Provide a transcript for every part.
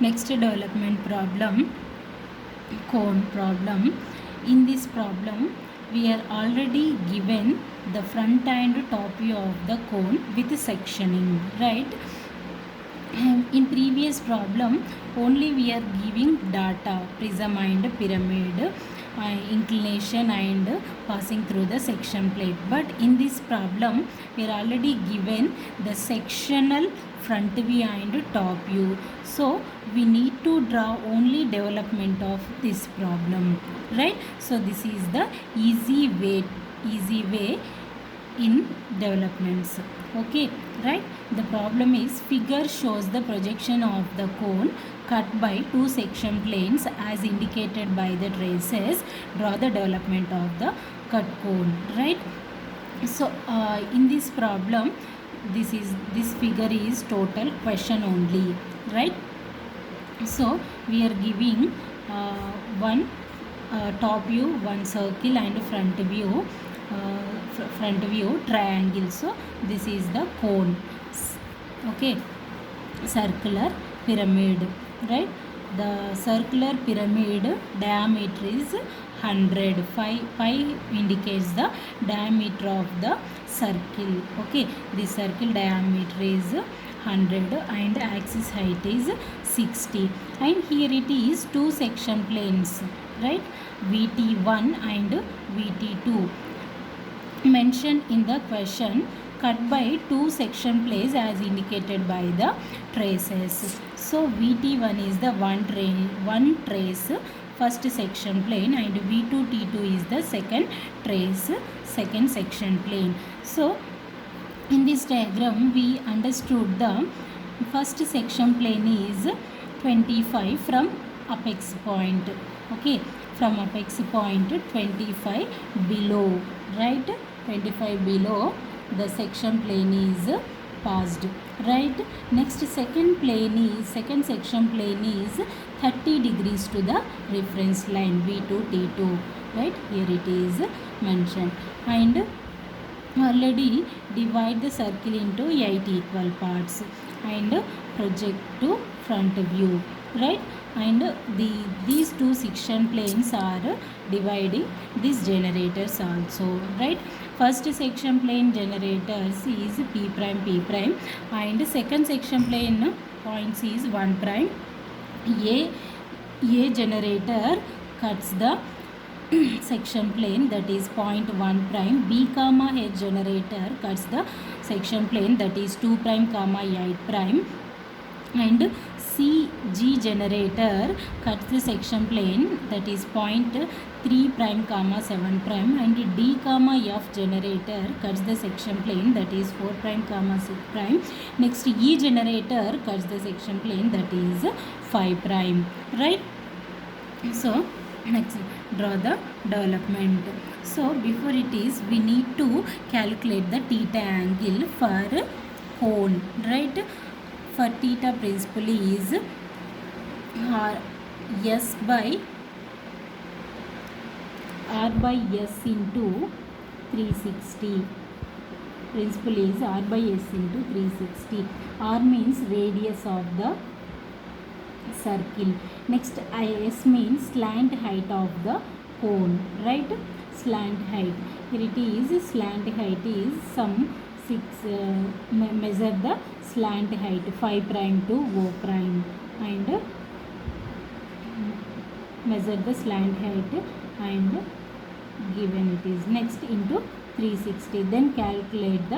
Next development problem, cone problem. In this problem we are already given the front and top view of the cone with sectioning, right? And in previous problem only we are giving data, prism and pyramid, inclination and passing through the section plate. But in this problem we are already given the sectional front view and top view, so we need to draw only development of this problem, right? So this is the easy way in developments. Okay, right? The problem is figure shows the projection of the cone cut by two section planes as indicated by the traces. Draw the development of the cut cone, right? So in this problem this figure is total question only, right? So we are giving one top view, one circle and front view triangle. So this is the cone. Okay, circular pyramid, right? The circular pyramid diameter is 100. Pi indicates the diameter of the circle. Okay, the circle diameter is 100 and axis height is 60, and here it is two section planes, right? VT1 and VT2 mentioned in the question, cut by two section planes as indicated by the traces. So VT1 is the one trace, first section plane, and V2 T2 is the second trace, second section plane. So in this diagram we understood the first section plane is 25 from apex point. Okay, from apex point 25 below, right? 25 below the section plane is passed, right? Next second section plane is 30 degrees to the reference line V2 T2, right? Here it is mentioned, and already divide the circle into 8 equal parts and project to front view, right? And these two section planes are dividing these generators also, right? First section plane generators is P prime, and second section plane points is 1 prime. A generator cuts the section plane, that is point 1 prime. B comma H generator cuts the section plane, that is 2 prime comma 8 prime. And CG generator cuts the section plane, that is point 3 prime comma 7 prime. And D comma F generator cuts the section plane, that is 4 prime comma 6 prime. Next E generator cuts the section plane, that is 5 prime, right? So next draw the development. So before it is we need to calculate the theta angle for cone, right? For theta principle is S by R by S into 360. Principle is R by S into 360. R means radius of the circle. Next S means slant height of the cone, right? Slant height. Here it is slant height is some 6. Measure the slant height 5 prime to O prime and measure the slant height and given it is. Next into 360. Then calculate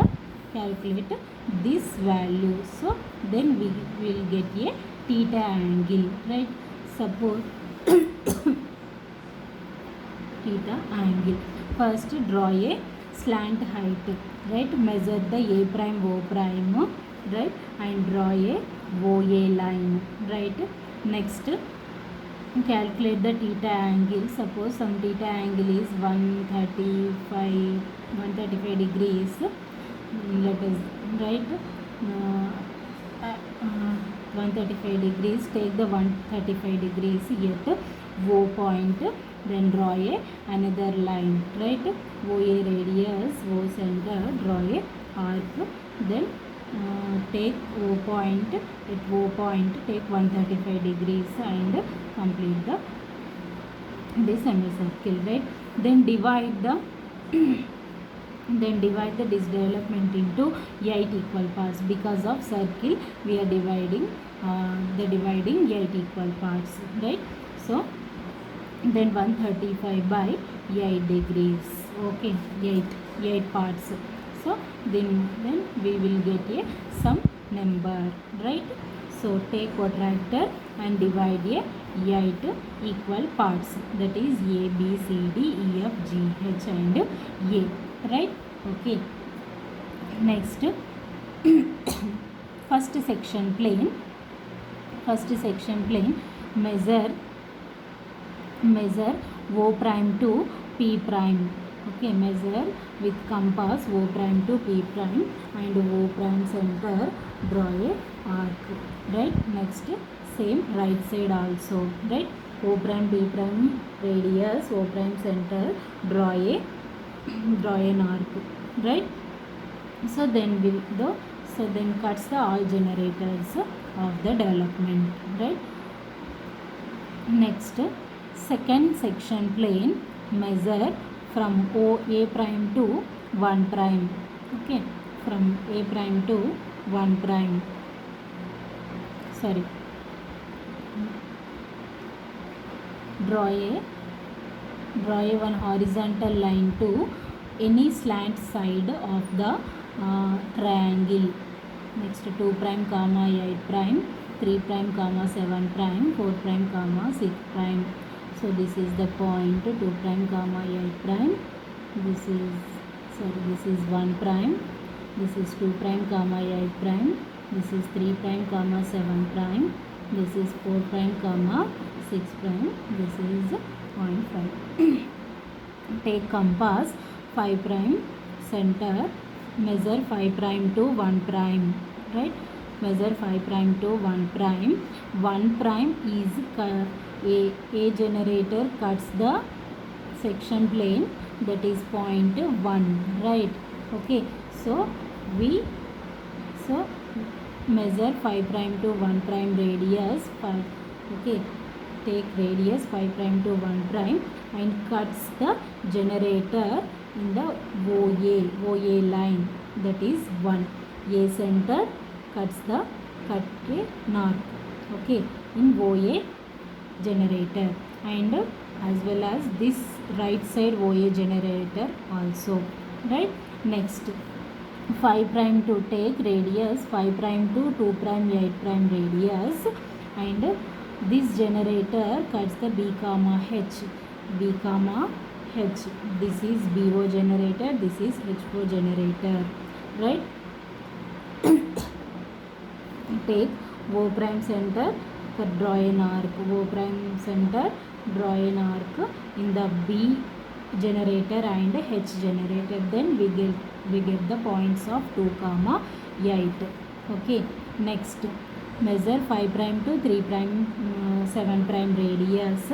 this value. So then we will get a theta angle, right? Suppose theta angle. First draw a slant height, right? Measure the A prime O prime, right? And draw a OA line, right? Next calculate the theta angle. Suppose some theta angle is 135 degrees. Let us write 135 degrees. Take the 135 degrees at O point, then draw a another line, right? OA radius, O center, draw a arc, then take O point, at O point take 135 degrees and complete the semicircle, right? Then divide the this development into 8 equal parts. Because of circle we are dividing 8 equal parts, right? So then 135 by 8 degrees, okay, 8 parts. So then we will get a some number, right? So take protractor and divide a 8 equal parts, that is A, B, C, D, E, F, G, H and A, right? Okay. Next, first section plane measure O prime to P prime. Okay, measure with compass O prime to P prime and O prime center, draw a arc, right? Next, same right side also, right? O prime P prime radius, O prime center, draw an arc, right? So then cuts the all generators of the development, right? Next, second section plane measure from A prime to 1 prime, okay, from A prime to 1 prime, draw a one horizontal line to any slant side of the triangle. Next, 2 prime comma 8 prime, 3 prime comma 7 prime, 4 prime comma 6 prime. So this is the point 2 prime comma 8 prime. This is 1 prime. This is 2 prime comma 8 prime. This is 3 prime comma 7 prime. This is 4 prime comma 6 prime. This is 0.5. Take compass 5 prime center, measure 5 prime to 1 prime, right? Measure 5 prime to 1 prime. 1 prime is a generator cuts the section plane, that is point 1, right? Okay, so measure 5 prime to 1 prime radius 5, okay, take radius 5 prime to 1 prime and cuts the generator in the OA line, that is 1. A center cut a arc, okay, in OA generator, and as well as this right side OA generator also, right? Next, 5 prime to take radius 5 prime to 2 prime 8 prime radius, and this generator cuts the B comma H. This is BO generator, this is HO generator, right? Take O prime center, draw an arc. O prime center, draw an arc in the B generator and H generator. Then we get the points of 2 comma 8. Okay. Next, measure 5 prime to 3 prime 7 prime radius,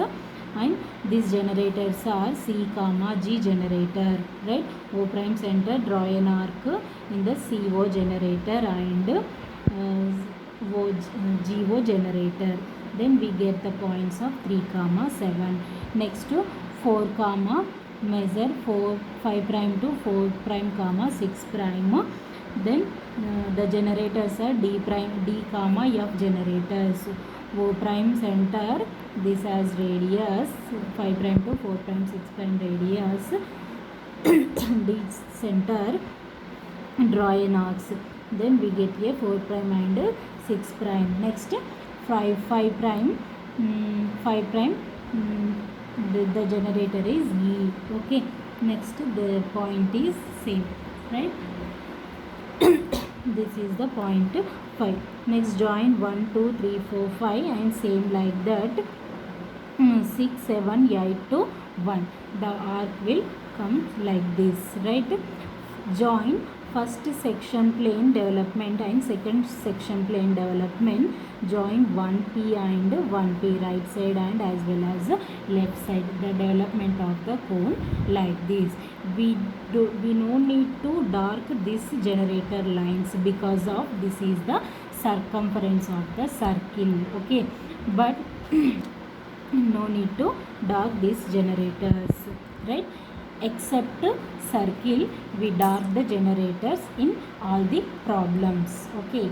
and these generators are C comma G generator, right? O prime center, draw an arc in the CO generator and GO generator. Then we get the points of 3 comma 7. Next, 4 comma measure 5 prime to 4 prime comma 6 prime. Then the generators are D comma F generators. O prime center, this has radius 5 prime to 4 prime 6 prime radius. D center, draw an arc. Then we get a 4 prime and 6 prime. Next, 5 prime the generator is E. Okay. Next, the point is same, right? This is the point 5. Next, join 1 2 3 4 5 and same like that 6 7 8 to 1. The arc will come like this, right? Join first section plane development and second section plane development join 1p and 1p right side and as well as left side. The development of the cone like this. We no need to dark this generator lines because of this is the circumference of the circle. Okay, but no need to dark these generators, right? Except circle we dark the generators in all the problems. Okay.